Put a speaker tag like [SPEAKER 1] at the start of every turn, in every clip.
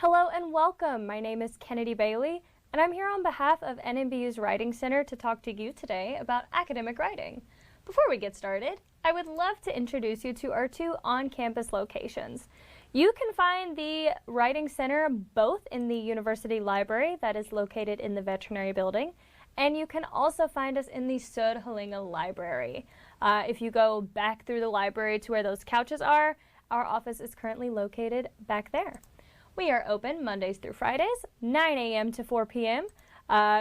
[SPEAKER 1] Hello and welcome. My name is Kennedy Bailey, and I'm here on behalf of NMBU's Writing Center to talk to you today about academic writing. Before we get started, I would love to introduce you to our two on-campus locations. You can find the Writing Center both in the University Library that is located in the Veterinary Building, and you can also find us in the Söderhällinge Library. If you go back through the library to where those couches are, our office is currently located back there. We are open Mondays through Fridays, 9 a.m. to 4 p.m.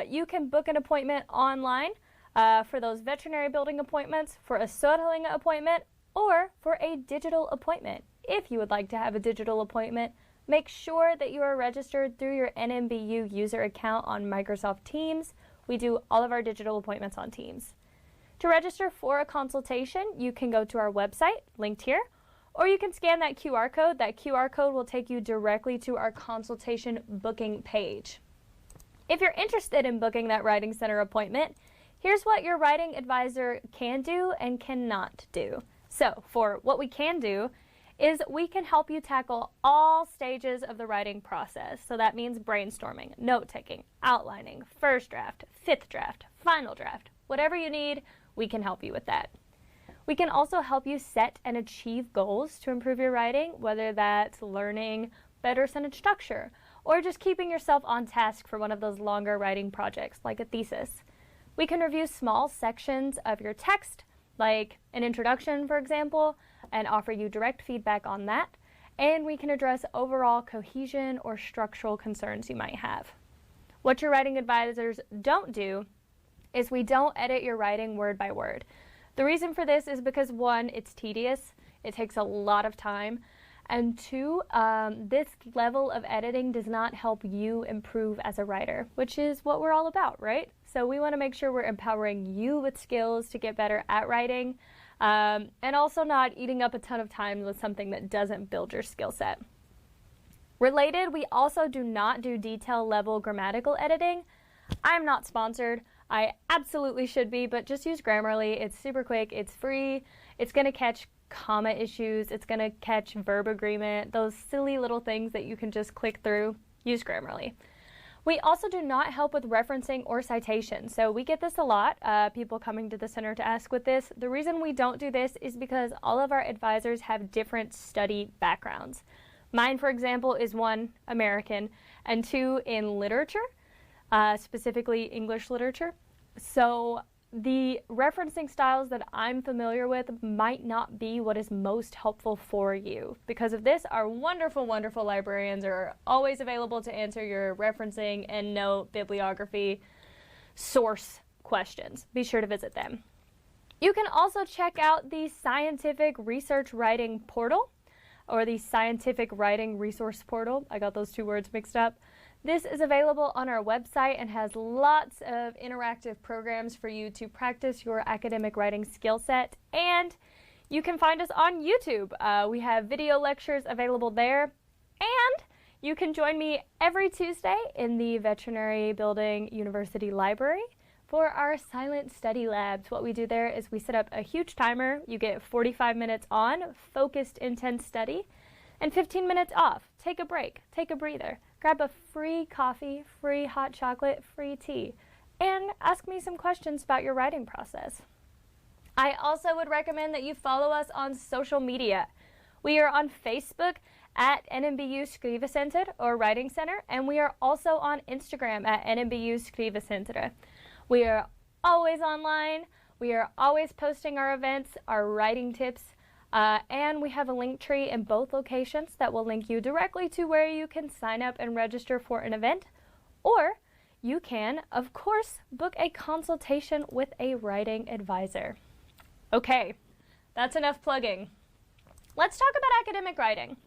[SPEAKER 1] You can book an appointment online for those veterinary building appointments, for a Söderhällinge appointment, or for a digital appointment. If you would like to have a digital appointment, make sure that you are registered through your NMBU user account on Microsoft Teams. We do all of our digital appointments on Teams. To register for a consultation, you can go to our website, linked here, or you can scan that QR code. That QR code will take you directly to our consultation booking page. If you're interested in booking that Writing Center appointment, here's what your writing advisor can do and cannot do. So, for what we can do is we can help you tackle all stages of the writing process. So that means brainstorming, note-taking, outlining, first draft, fifth draft, final draft. Whatever you need, we can help you with that. We can also help you set and achieve goals to improve your writing, whether that's learning better sentence structure or just keeping yourself on task for one of those longer writing projects like a thesis. We can review small sections of your text, like an introduction, for example, and offer you direct feedback on that. And we can address overall cohesion or structural concerns you might have. What your writing advisors don't do is we don't edit your writing word by word. The reason for this is because, one, it's tedious, it takes a lot of time, and two, this level of editing does not help you improve as a writer, which is what we're all about, right? So we want to make sure we're empowering you with skills to get better at writing, and also not eating up a ton of time with something that doesn't build your skill set. Related, we also do not do detail level grammatical editing. I'm not sponsored. I absolutely should be, but just use Grammarly. It's super quick, it's free, it's going to catch comma issues, it's going to catch verb agreement, those silly little things that you can just click through. Use Grammarly. We also do not help with referencing or citation. So we get this a lot, people coming to the center to ask with this. The reason we don't do this is because all of our advisors have different study backgrounds. Mine, for example, is one, American, and two, in literature. Specifically English literature. So the referencing styles that I'm familiar with might not be what is most helpful for you. Because of this, our wonderful, wonderful librarians are always available to answer your referencing, endnote, bibliography, source questions. Be sure to visit them. You can also check out the Scientific Research Writing Portal, or the Scientific Writing Resource Portal. I got those two words mixed up. This is available on our website and has lots of interactive programs for you to practice your academic writing skill set. And you can find us on YouTube. We have video lectures available there. And you can join me every Tuesday in the Veterinary Building University Library for our silent study labs. What we do there is we set up a huge timer. You get 45 minutes on, focused, intense study, and 15 minutes off. Take a break, take a breather. Grab a free coffee, free hot chocolate, free tea, and ask me some questions about your writing process. I also would recommend that you follow us on social media. We are on Facebook at NMBU Writing Centre or Writing Center, and we are also on Instagram at NMBU Writing Centre. We are always online. We are always posting our events, our writing tips, and we have a link tree in both locations that will link you directly to where you can sign up and register for an event, or you can, of course, book a consultation with a writing advisor. Okay, that's enough plugging. Let's talk about academic writing.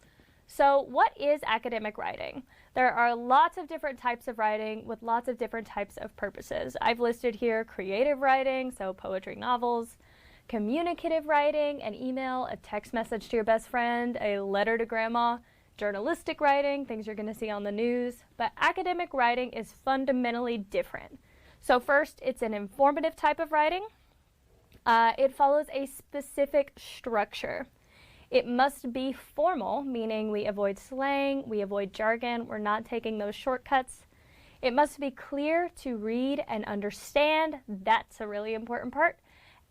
[SPEAKER 1] So what is academic writing? There are lots of different types of writing with lots of different types of purposes. I've listed here creative writing, so poetry, novels, communicative writing, an email, a text message to your best friend, a letter to grandma, journalistic writing, things you're going to see on the news. But academic writing is fundamentally different. So first, it's an informative type of writing. It follows a specific structure. It must be formal, meaning we avoid slang, we avoid jargon, we're not taking those shortcuts. It must be clear to read and understand. That's a really important part.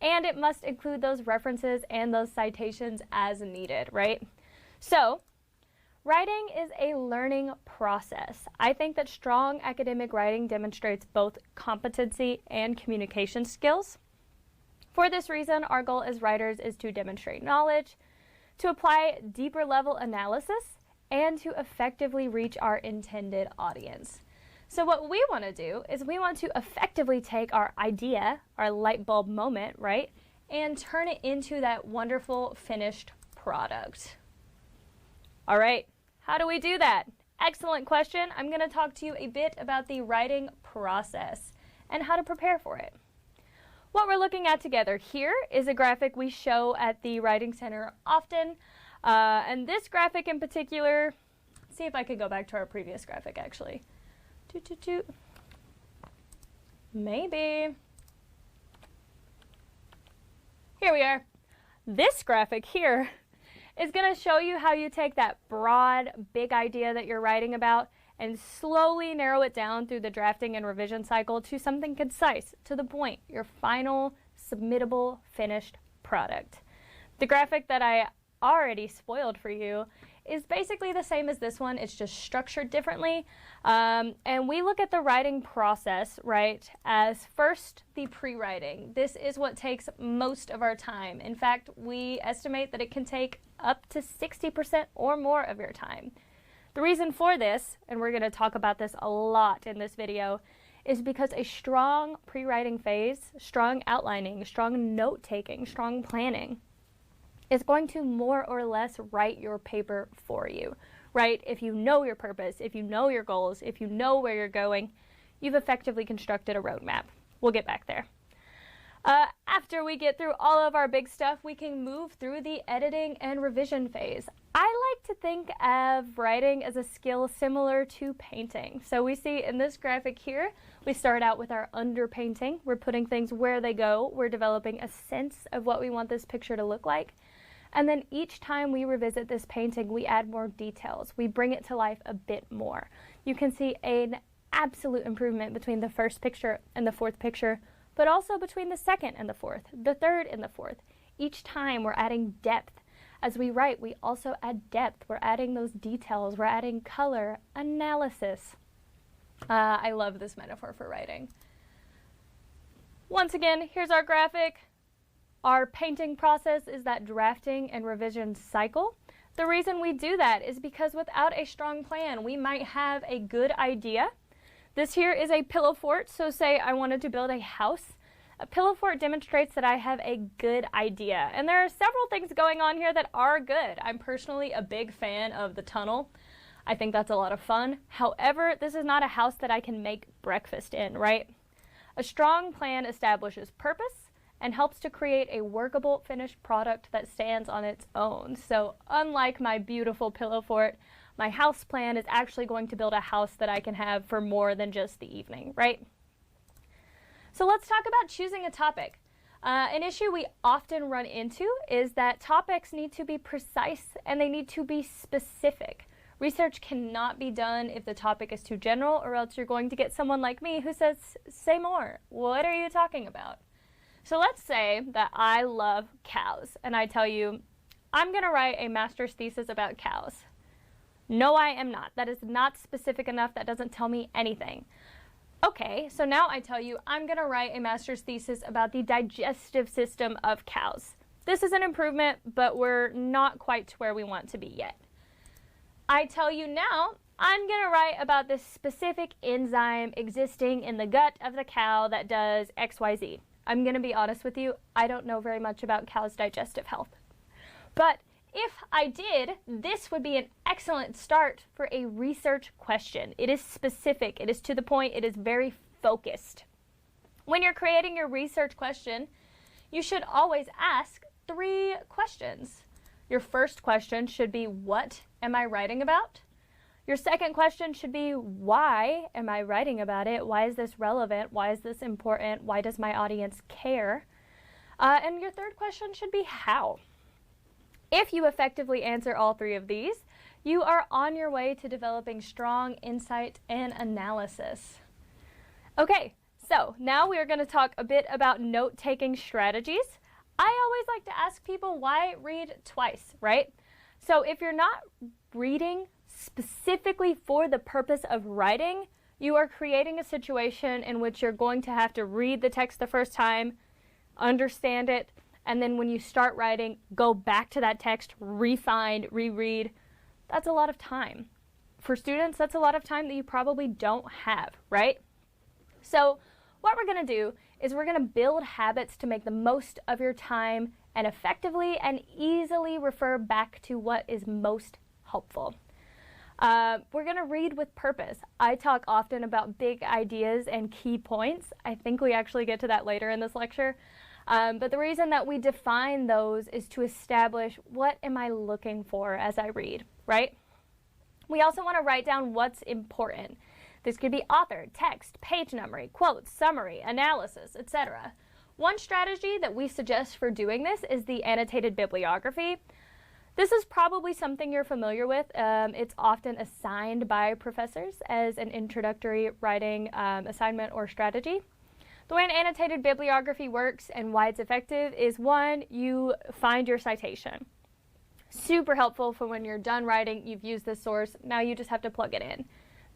[SPEAKER 1] And it must include those references and those citations as needed, right? So, writing is a learning process. I think that strong academic writing demonstrates both competency and communication skills. For this reason, our goal as writers is to demonstrate knowledge, to apply deeper level analysis, and to effectively reach our intended audience. So what we want to do is we want to effectively take our idea, our light bulb moment, right, and turn it into that wonderful finished product. All right, how do we do that? Excellent question. I'm going to talk to you a bit about the writing process and how to prepare for it. What we're looking at together here is a graphic we show at the Writing Center often. And this graphic in particular, see if I could go back to our previous graphic actually. Maybe. Here we are. This graphic here is going to show you how you take that broad, big idea that you're writing about and slowly narrow it down through the drafting and revision cycle to something concise, to the point, your final, submittable, finished product. The graphic that I already spoiled for you is basically the same as this one. It's just structured differently. And we look at the writing process, right, as first the pre-writing. This is what takes most of our time. In fact, we estimate that it can take up to 60% or more of your time. The reason for this, and we're going to talk about this a lot in this video, is because a strong pre-writing phase, strong outlining, strong note-taking, strong planning is going to more or less write your paper for you, right? If you know your purpose, if you know your goals, if you know where you're going, you've effectively constructed a roadmap. We'll get back there. After we get through all of our big stuff, we can move through the editing and revision phase. I like to think of writing as a skill similar to painting. So we see in this graphic here, we start out with our underpainting. We're putting things where they go. We're developing a sense of what we want this picture to look like. And then each time we revisit this painting, we add more details. We bring it to life a bit more. You can see an absolute improvement between the first picture and the fourth picture, but also between the second and the fourth, the third and the fourth. Each time we're adding depth. As we write, we also add depth. We're adding those details. We're adding color, analysis. I love this metaphor for writing. Once again, here's our graphic. Our painting process is that drafting and revision cycle. The reason we do that is because without a strong plan, we might have a good idea. This here is a pillow fort, so say I wanted to build a house. A pillow fort demonstrates that I have a good idea. And there are several things going on here that are good. I'm personally a big fan of the tunnel. I think that's a lot of fun. However, this is not a house that I can make breakfast in, right? A strong plan establishes purpose and helps to create a workable finished product that stands on its own. So unlike my beautiful pillow fort, my house plan is actually going to build a house that I can have for more than just the evening, right? So let's talk about choosing a topic. An issue we often run into is that topics need to be precise and they need to be specific. Research cannot be done if the topic is too general, or else you're going to get someone like me who says, "Say more. What are you talking about?" So let's say that I love cows and I tell you, I'm going to write a master's thesis about cows. No, I am not. That is not specific enough. That doesn't tell me anything. Okay, so now I tell you, I'm going to write a master's thesis about the digestive system of cows. This is an improvement, but we're not quite to where we want to be yet. I tell you now, I'm going to write about this specific enzyme existing in the gut of the cow that does XYZ. I'm going to be honest with you, I don't know very much about cows' digestive health. But if I did, this would be an excellent start for a research question. It is specific, it is to the point, it is very focused. When you're creating your research question, you should always ask 3 questions. Your first question should be, what am I writing about? Your second question should be, why am I writing about it? Why is this relevant? Why is this important? Why does my audience care? And your third question should be, how? If you effectively answer all three of these, you are on your way to developing strong insight and analysis. Okay, so now we are going to talk a bit about note-taking strategies. I always like to ask people why read twice, right? So if you're not reading specifically for the purpose of writing, you are creating a situation in which you're going to have to read the text the first time, understand it, and then when you start writing, go back to that text, refine, reread. That's a lot of time. For students, that's a lot of time that you probably don't have, right? So what we're going to do is we're going to build habits to make the most of your time and effectively and easily refer back to what is most helpful. We're going to read with purpose. I talk often about big ideas and key points. I think we actually get to that later in this lecture. But the reason that we define those is to establish what am I looking for as I read, right? We also want to write down what's important. This could be author, text, page numbering, quotes, summary, analysis, etc. One strategy that we suggest for doing this is the annotated bibliography. This is probably something you're familiar with. It's often assigned by professors as an introductory writing assignment or strategy. The way an annotated bibliography works and why it's effective is, one, you find your citation. Super helpful for when you're done writing, you've used this source, now you just have to plug it in.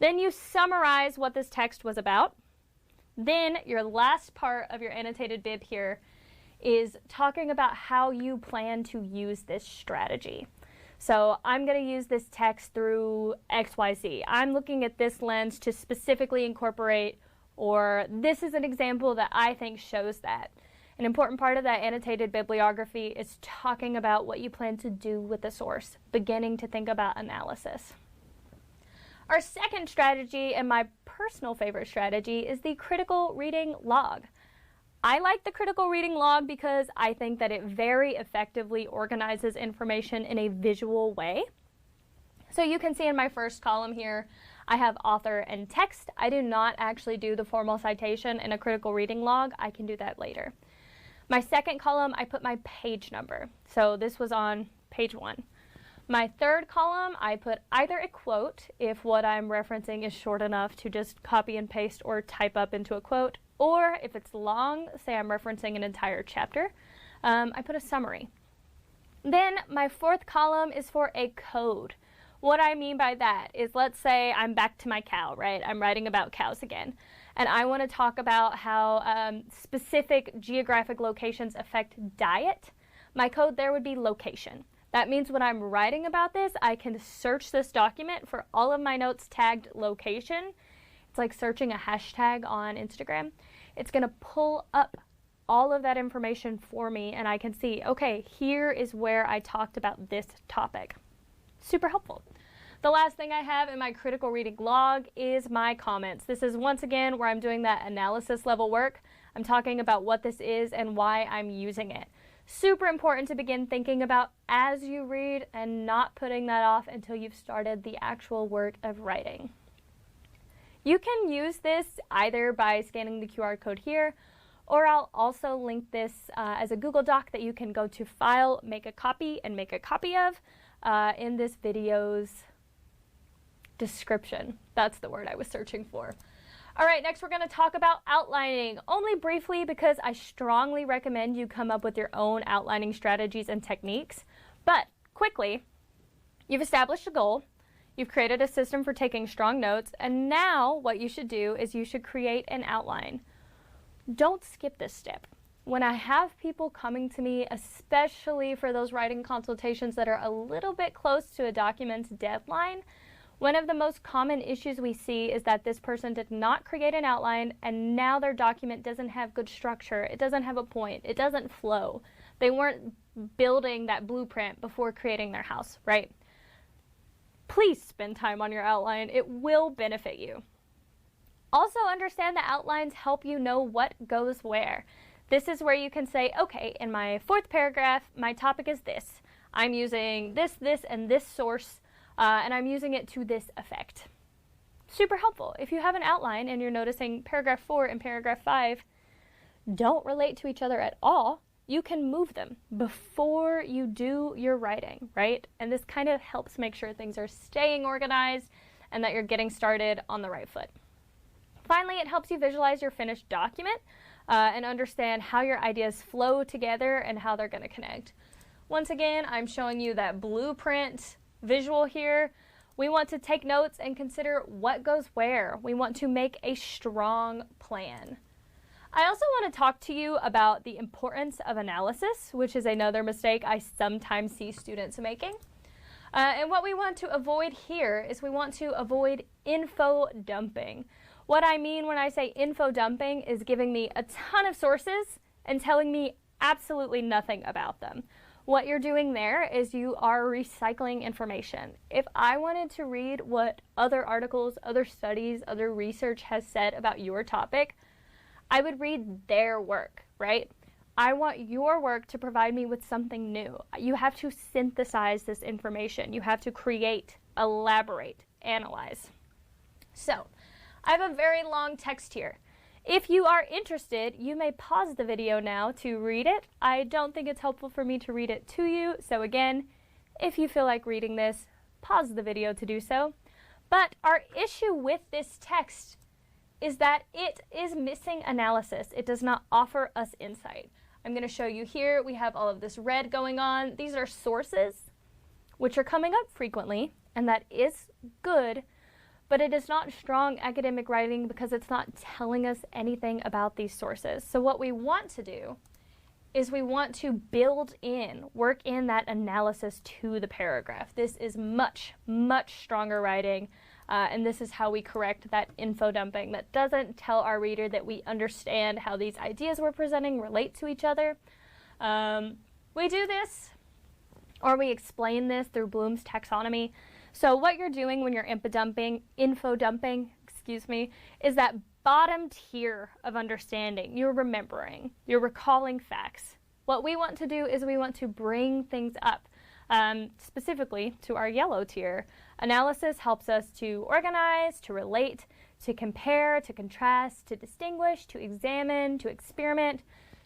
[SPEAKER 1] Then you summarize what this text was about. Then your last part of your annotated bib here is talking about how you plan to use this strategy. So I'm going to use this text through XYZ. I'm looking at this lens to specifically incorporate, or this is an example that I think shows that. An important part of that annotated bibliography is talking about what you plan to do with the source, beginning to think about analysis. Our second strategy, and my personal favorite strategy, is the critical reading log. I like the critical reading log because I think that it very effectively organizes information in a visual way. So you can see in my first column here, I have author and text. I do not actually do the formal citation in a critical reading log. I can do that later. My second column, I put my page number. So this was on page 1. My third column, I put either a quote, if what I'm referencing is short enough to just copy and paste or type up into a quote, or if it's long, say I'm referencing an entire chapter, I put a summary. Then my fourth column is for a code. What I mean by that is, let's say I'm back to my cow, right? I'm writing about cows again. And I want to talk about how specific geographic locations affect diet. My code there would be location. That means when I'm writing about this, I can search this document for all of my notes tagged location. It's like searching a hashtag on Instagram. It's going to pull up all of that information for me, and I can see, okay, here is where I talked about this topic. Super helpful. The last thing I have in my critical reading log is my comments. This is once again where I'm doing that analysis level work. I'm talking about what this is and why I'm using it. Super important to begin thinking about as you read and not putting that off until you've started the actual work of writing. You can use this either by scanning the QR code here, or I'll also link this as a Google Doc that you can go to File, Make a Copy, and make a copy of in this video's description. That's the word I was searching for. All right, next we're going to talk about outlining, only briefly because I strongly recommend you come up with your own outlining strategies and techniques. But quickly, you've established a goal, you've created a system for taking strong notes, and now what you should do is you should create an outline. Don't skip this step. When I have people coming to me, especially for those writing consultations that are a little bit close to a document's deadline, one of the most common issues we see is that this person did not create an outline and now their document doesn't have good structure. It doesn't have a point. It doesn't flow. They weren't building that blueprint before creating their house, right? Please spend time on your outline. It will benefit you. Also understand that outlines help you know what goes where. This is where you can say, okay, in my fourth paragraph, my topic is this. I'm using this, and this source, and I'm using it to this effect. Super helpful. If you have an outline and you're noticing paragraph 4 and paragraph 5 don't relate to each other at all, you can move them before you do your writing, right? And this kind of helps make sure things are staying organized and that you're getting started on the right foot. Finally, it helps you visualize your finished document and understand how your ideas flow together and how they're going to connect. Once again, I'm showing you that blueprint visual here. We want to take notes and consider what goes where. We want to make a strong plan. I also want to talk to you about the importance of analysis, which is another mistake I sometimes see students making. And what we want to avoid here is we want to avoid info dumping. What I mean when I say info dumping is giving me a ton of sources and telling me absolutely nothing about them. What you're doing there is you are recycling information. If I wanted to read what other articles, other studies, other research has said about your topic, I would read their work, right? I want your work to provide me with something new. You have to synthesize this information. You have to create, elaborate, analyze. So, I have a very long text here. If you are interested, you may pause the video now to read it. I don't think it's helpful for me to read it to you, so again, if you feel like reading this, pause the video to do so. But our issue with this text is that it is missing analysis. It does not offer us insight. I'm going to show you here, we have all of this red going on. These are sources, which are coming up frequently, and that is good, but it is not strong academic writing because it's not telling us anything about these sources. So what we want to do is we want to work in that analysis to the paragraph. This is much, much stronger writing. And this is how we correct that info dumping that doesn't tell our reader that we understand how these ideas we're presenting relate to each other. We do this, or we explain this through Bloom's taxonomy. So what you're doing when you're info dumping, is that bottom tier of understanding. You're remembering, you're recalling facts. What we want to do is we want to bring things up. Specifically to our yellow tier. Analysis helps us to organize, to relate, to compare, to contrast, to distinguish, to examine, to experiment.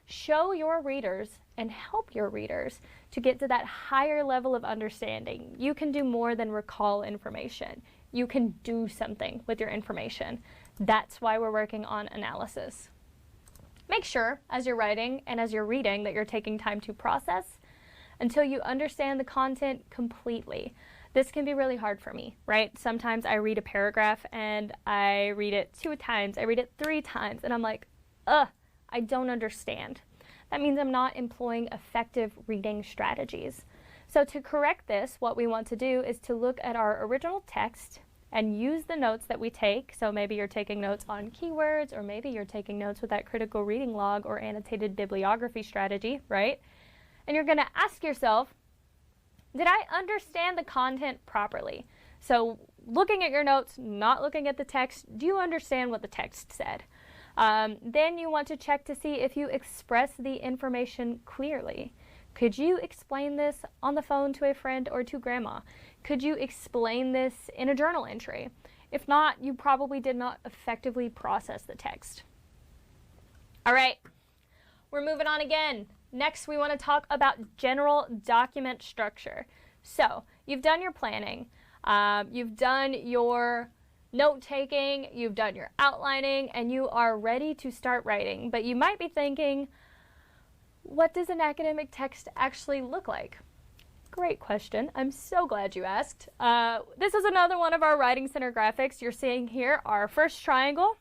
[SPEAKER 1] Show your readers and help your readers to get to that higher level of understanding. You can do more than recall information. You can do something with your information. That's why we're working on analysis. Make sure, as you're writing and as you're reading, that you're taking time to process until you understand the content completely. This can be really hard for me, right? Sometimes I read a paragraph and I read it 2 times, I read it 3 times, and I'm like, I don't understand. That means I'm not employing effective reading strategies. So to correct this, what we want to do is to look at our original text and use the notes that we take. So maybe you're taking notes on keywords, or maybe you're taking notes with that critical reading log or annotated bibliography strategy, right? And you're going to ask yourself, did I understand the content properly? So looking at your notes, not looking at the text, do you understand what the text said? Then you want to check to see if you express the information clearly. Could you explain this on the phone to a friend or to grandma? Could you explain this in a journal entry? If not, you probably did not effectively process the text. All right, we're moving on again. Next, we want to talk about general document structure. So, you've done your planning, you've done your note-taking, you've done your outlining, and you are ready to start writing. But you might be thinking, what does an academic text actually look like? Great question. I'm so glad you asked. This is another one of our Writing Center graphics. You're seeing here our first triangle.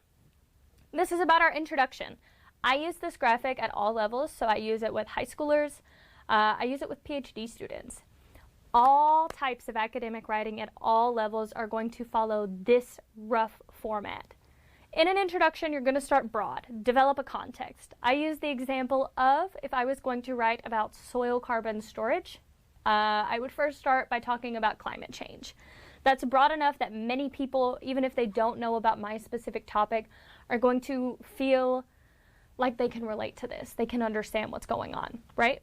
[SPEAKER 1] This is about our introduction. I use this graphic at all levels, so I use it with high schoolers. I use it with PhD students. All types of academic writing at all levels are going to follow this rough format. In an introduction, you're going to start broad, develop a context. I use the example of if I was going to write about soil carbon storage, I would first start by talking about climate change. That's broad enough that many people, even if they don't know about my specific topic, are going to feel like they can relate to this. They can understand what's going on, right?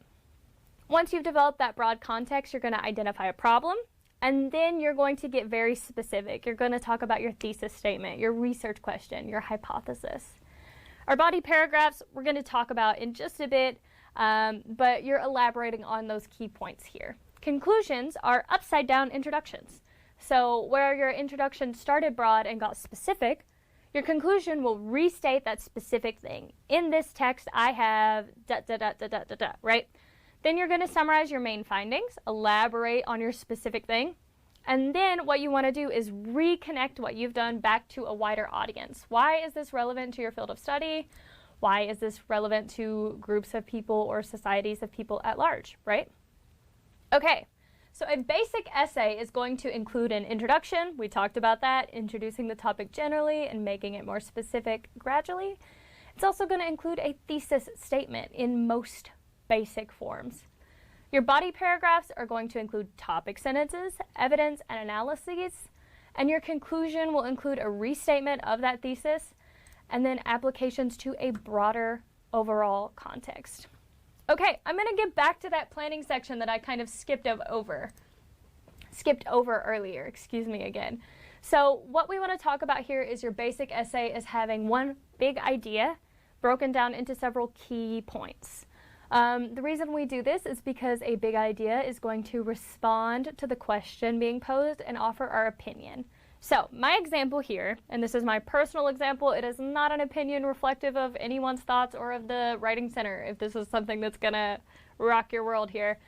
[SPEAKER 1] Once you've developed that broad context, you're going to identify a problem, and then you're going to get very specific. You're going to talk about your thesis statement, your research question, your hypothesis. Our body paragraphs, we're going to talk about in just a bit. but you're elaborating on those key points here. Conclusions are upside down introductions. So where your introduction started broad and got specific, your conclusion will restate that specific thing. In this text, I have right? Then you're going to summarize your main findings, elaborate on your specific thing, and then what you want to do is reconnect what you've done back to a wider audience. Why is this relevant to your field of study? Why is this relevant to groups of people or societies of people at large, right? Okay, so a basic essay is going to include an introduction. We talked about that, introducing the topic generally and making it more specific gradually. It's also going to include a thesis statement in most basic forms. Your body paragraphs are going to include topic sentences, evidence and analyses, and your conclusion will include a restatement of that thesis and then applications to a broader overall context. Okay, I'm going to get back to that planning section that I kind of skipped over earlier, excuse me again. So what we want to talk about here is your basic essay is having one big idea broken down into several key points. The reason we do this is because a big idea is going to respond to the question being posed and offer our opinion. So my example here, and this is my personal example, it is not an opinion reflective of anyone's thoughts or of the Writing Center, if this is something that's gonna rock your world here,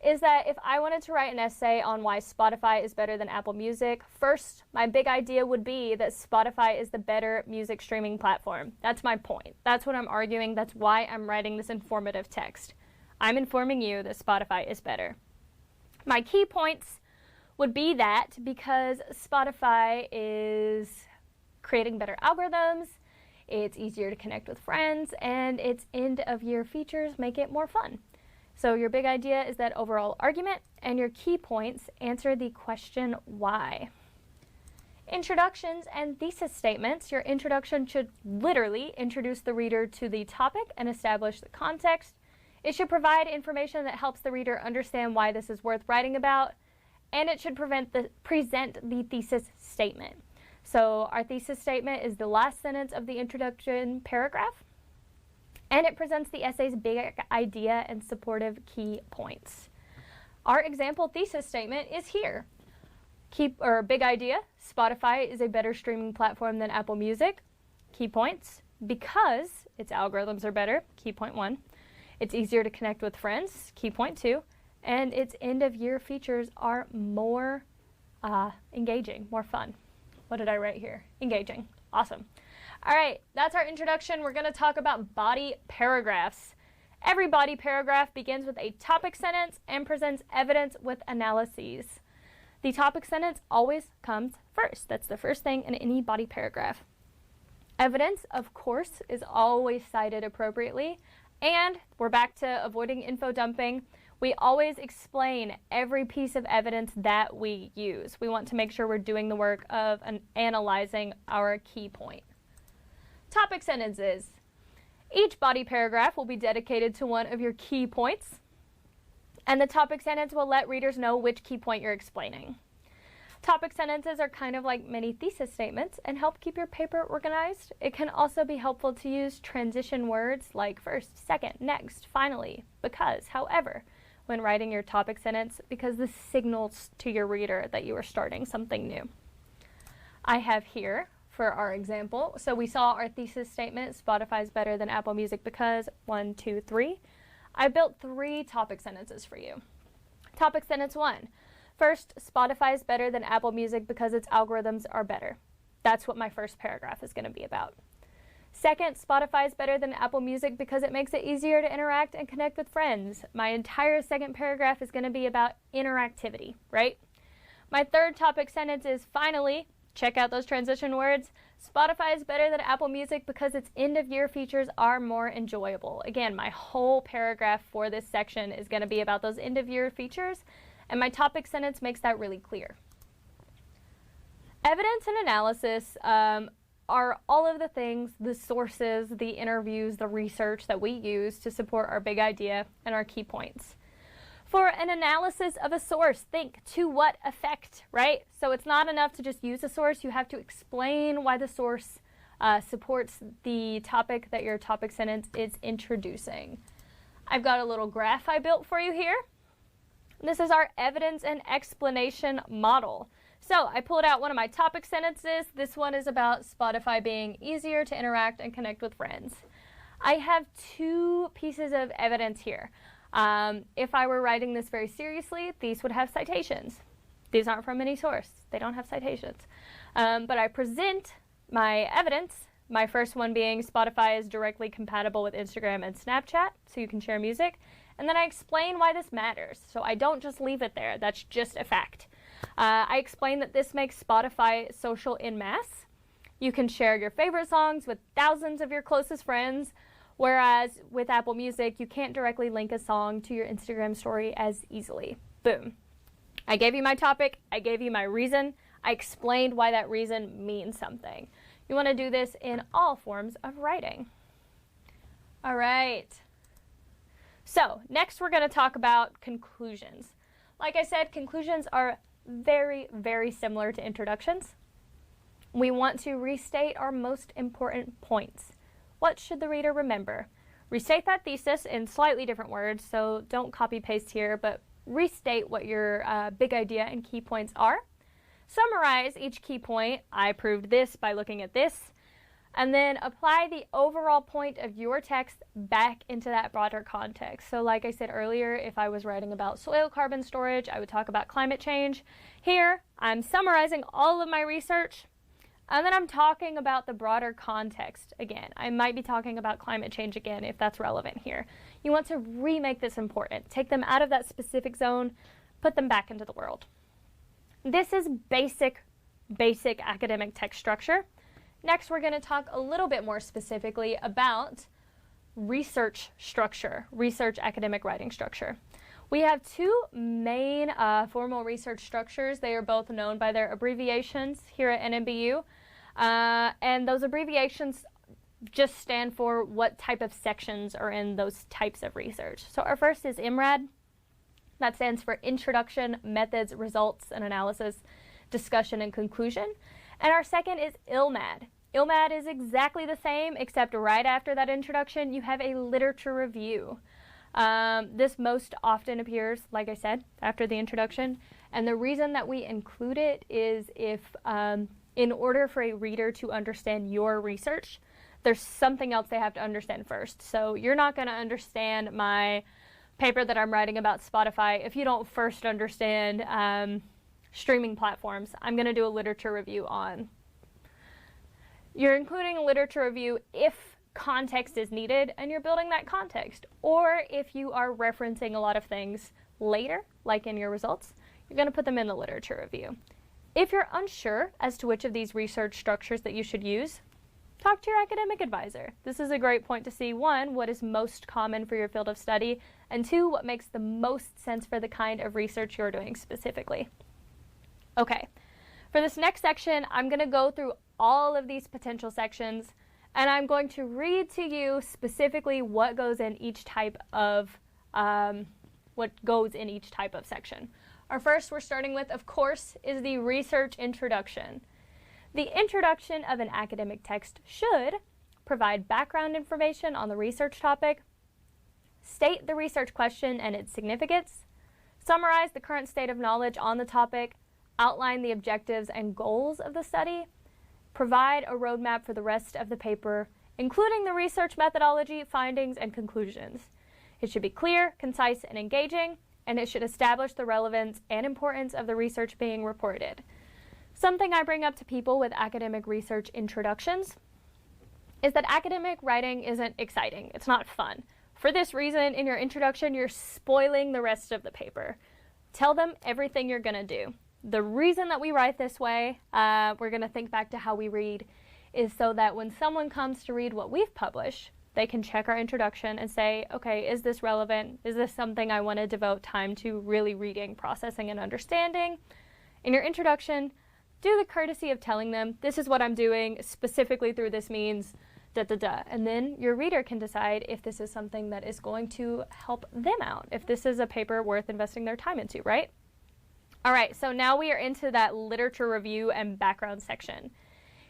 [SPEAKER 1] is that if I wanted to write an essay on why Spotify is better than Apple Music, first, my big idea would be that Spotify is the better music streaming platform. That's my point. That's what I'm arguing. That's why I'm writing this informative text. I'm informing you that Spotify is better. My key points would be that because Spotify is creating better algorithms, it's easier to connect with friends, and its end-of-year features make it more fun. So your big idea is that overall argument, and your key points answer the question why. Introductions and thesis statements. Your introduction should literally introduce the reader to the topic and establish the context. It should provide information that helps the reader understand why this is worth writing about, and it should present the thesis statement. So our thesis statement is the last sentence of the introduction paragraph, and it presents the essay's big idea and supportive key points. Our example thesis statement is here. Big idea, Spotify is a better streaming platform than Apple Music. Key points, because its algorithms are better, key point 1. It's easier to connect with friends, key point 2. And its end-of-year features are more engaging, more fun. What did I write here? Engaging. Awesome. All right, that's our introduction. We're going to talk about body paragraphs. Every body paragraph begins with a topic sentence and presents evidence with analyses. The topic sentence always comes first. That's the first thing in any body paragraph. Evidence, of course, is always cited appropriately. And we're back to avoiding info dumping. We always explain every piece of evidence that we use. We want to make sure we're doing the work of analyzing our key point. Topic sentences. Each body paragraph will be dedicated to one of your key points, and the topic sentence will let readers know which key point you're explaining. Topic sentences are kind of like mini thesis statements and help keep your paper organized. It can also be helpful to use transition words like first, second, next, finally, because, however, when writing your topic sentence, because this signals to your reader that you are starting something new. I have here for our example, so we saw our thesis statement, Spotify is better than Apple Music because 1, 2, 3. I built 3 topic sentences for you. Topic sentence 1. First, Spotify is better than Apple Music because its algorithms are better. That's what my first paragraph is going to be about. Second, Spotify is better than Apple Music because it makes it easier to interact and connect with friends. My entire second paragraph is going to be about interactivity, right? My third topic sentence is finally, check out those transition words, Spotify is better than Apple Music because its end-of-year features are more enjoyable. Again, my whole paragraph for this section is going to be about those end-of-year features, and my topic sentence makes that really clear. Evidence and analysis are all of the things, the sources, the interviews, the research that we use to support our big idea and our key points. For an analysis of a source, think to what effect, right? So it's not enough to just use a source. You have to explain why the source supports the topic that your topic sentence is introducing. I've got a little graph I built for you here. This is our evidence and explanation model. So I pulled out one of my topic sentences. This one is about Spotify being easier to interact and connect with friends. I have two pieces of evidence here. If I were writing this very seriously, these would have citations. These aren't from any source. They don't have citations. But I present my evidence, my first one being Spotify is directly compatible with Instagram and Snapchat, so you can share music. And then I explain why this matters. So I don't just leave it there. That's just a fact. I explain that this makes Spotify social en masse. You can share your favorite songs with thousands of your closest friends, whereas with Apple Music, you can't directly link a song to your Instagram story as easily. Boom. I gave you my topic. I gave you my reason. I explained why that reason means something. You want to do this in all forms of writing. All right. So next we're going to talk about conclusions. Like I said, conclusions are very, very similar to introductions. We want to restate our most important points. What should the reader remember? Restate that thesis in slightly different words, so don't copy paste here, but restate what your big idea and key points are. Summarize each key point. I proved this by looking at this. And then apply the overall point of your text back into that broader context. So like I said earlier, if I was writing about soil carbon storage, I would talk about climate change. Here, I'm summarizing all of my research, and then I'm talking about the broader context again. I might be talking about climate change again if that's relevant here. You want to remake this important. Take them out of that specific zone, put them back into the world. This is basic academic text structure. Next, we're going to talk a little bit more specifically about research structure, research academic writing structure. We have two main formal research structures. They are both known by their abbreviations here at NMBU. And those abbreviations just stand for what type of sections are in those types of research. So our first is IMRAD. That stands for Introduction, Methods, Results, and Analysis, Discussion, and Conclusion. And our second is ILMAD. ILMAD is exactly the same, except right after that introduction, you have a literature review. This most often appears, like I said, after the introduction. And the reason that we include it is if, in order for a reader to understand your research, there's something else they have to understand first. So you're not going to understand my paper that I'm writing about Spotify if you don't first understand streaming platforms. I'm going to do a literature review on. You're including a literature review if context is needed and you're building that context, or if you are referencing a lot of things later, like in your results, you're going to put them in the literature review. If you're unsure as to which of these research structures that you should use, talk to your academic advisor. This is a great point to see, one, what is most common for your field of study, and two, what makes the most sense for the kind of research you're doing specifically. Okay, for this next section, I'm going to go through all of these potential sections, and I'm going to read to you specifically what goes in each type of section. Our first we're starting with, of course, is the research introduction. The introduction of an academic text should provide background information on the research topic, state the research question and its significance, summarize the current state of knowledge on the topic, outline the objectives and goals of the study, provide a roadmap for the rest of the paper, including the research methodology, findings, and conclusions. It should be clear, concise, and engaging, and it should establish the relevance and importance of the research being reported. Something I bring up to people with academic research introductions is that academic writing isn't exciting. It's not fun. For this reason, in your introduction, you're spoiling the rest of the paper. Tell them everything you're going to do. The reason that we write this way, we're going to think back to how we read, is so that when someone comes to read what we've published, they can check our introduction and say, okay, is this relevant? Is this something I want to devote time to really reading, processing, and understanding? In your introduction, do the courtesy of telling them, this is what I'm doing, specifically through this means, and then your reader can decide if this is something that is going to help them out, if this is a paper worth investing their time into, right? All right, so now we are into that literature review and background section.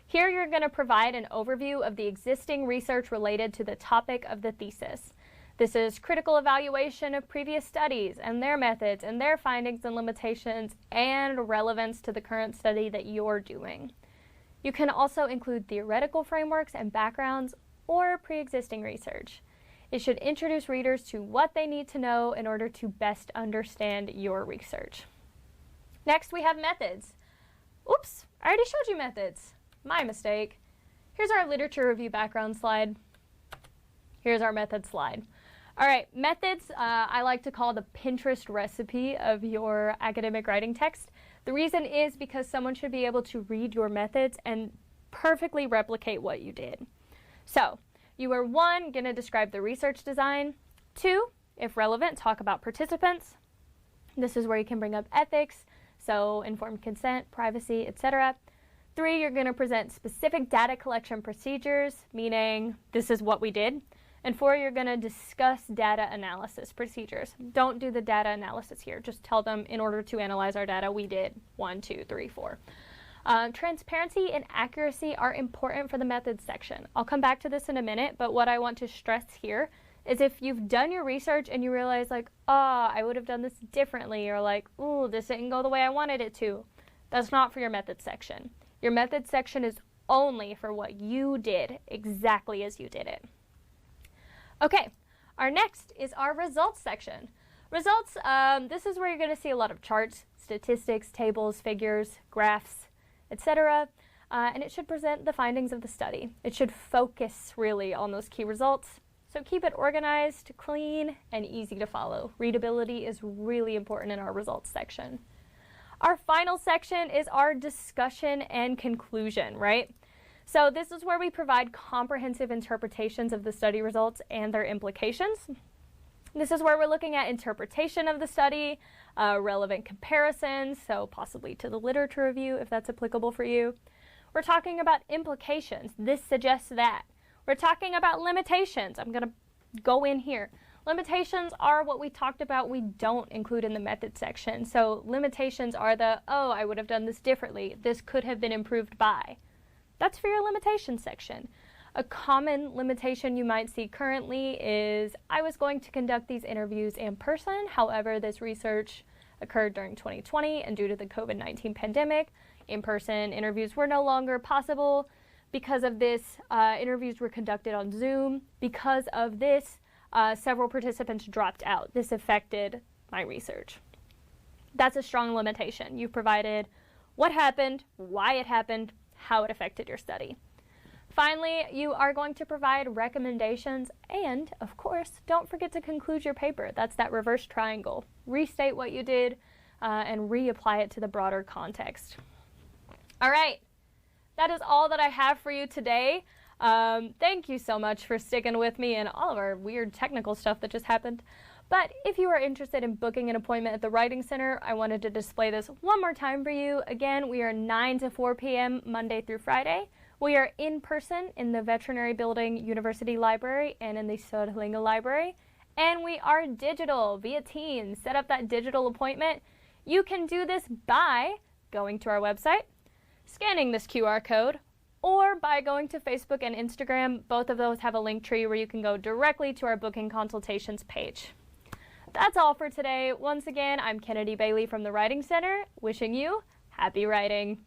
[SPEAKER 1] Here you're going to provide an overview of the existing research related to the topic of the thesis. This is critical evaluation of previous studies and their methods and their findings and limitations and relevance to the current study that you're doing. You can also include theoretical frameworks and backgrounds or pre-existing research. It should introduce readers to what they need to know in order to best understand your research. Next, we have methods. Oops, I already showed you methods. My mistake. Here's our literature review background slide. Here's our method slide. All right, methods I like to call the Pinterest recipe of your academic writing text. The reason is because someone should be able to read your methods and perfectly replicate what you did. So, you are 1, going to describe the research design. 2, if relevant, talk about participants. This is where you can bring up ethics, so informed consent, privacy, etc. 3, you're going to present specific data collection procedures, meaning this is what we did. And 4, you're going to discuss data analysis procedures. Don't do the data analysis here. Just tell them, in order to analyze our data, we did 1, 2, 3, 4. Transparency and accuracy are important for the methods section. I'll come back to this in a minute, but what I want to stress here is if you've done your research and you realize like, I would have done this differently, or like, ooh, this didn't go the way I wanted it to, that's not for your methods section. Your methods section is only for what you did, exactly as you did it. Okay, our next is our results section. Results, this is where you're going to see a lot of charts, statistics, tables, figures, graphs, etc. And it should present the findings of the study. It should focus really on those key results. So keep it organized, clean, and easy to follow. Readability is really important in our results section. Our final section is our discussion and conclusion, right? So this is where we provide comprehensive interpretations of the study results and their implications. This is where we're looking at interpretation of the study, relevant comparisons, so possibly to the literature review if that's applicable for you. We're talking about implications. This suggests that. We're talking about limitations. I'm going to go in here. Limitations are what we talked about we don't include in the method section. So limitations are the, I would have done this differently. This could have been improved by. That's for your limitations section. A common limitation you might see currently is, I was going to conduct these interviews in person. However, this research occurred during 2020, and due to the COVID-19 pandemic, in-person interviews were no longer possible. Because of this, interviews were conducted on Zoom. Because of this, several participants dropped out. This affected my research. That's a strong limitation. You've provided what happened, why it happened, how it affected your study. Finally, you are going to provide recommendations and, of course, don't forget to conclude your paper. That's that reverse triangle. Restate what you did and reapply it to the broader context. All right, that is all that I have for you today. Thank you so much for sticking with me and all of our weird technical stuff that just happened. But if you are interested in booking an appointment at the Writing Center, I wanted to display this one more time for you. Again, we are 9 to 4 p.m. Monday through Friday. We are in person in the Veterinary Building University Library and in the Söderlinga Library. And we are digital via Teams. Set up that digital appointment. You can do this by going to our website, scanning this QR code, or by going to Facebook and Instagram. Both of those have a link tree where you can go directly to our booking consultations page. That's all for today. Once again, I'm Kennedy Bailey from the Writing Center, wishing you happy writing.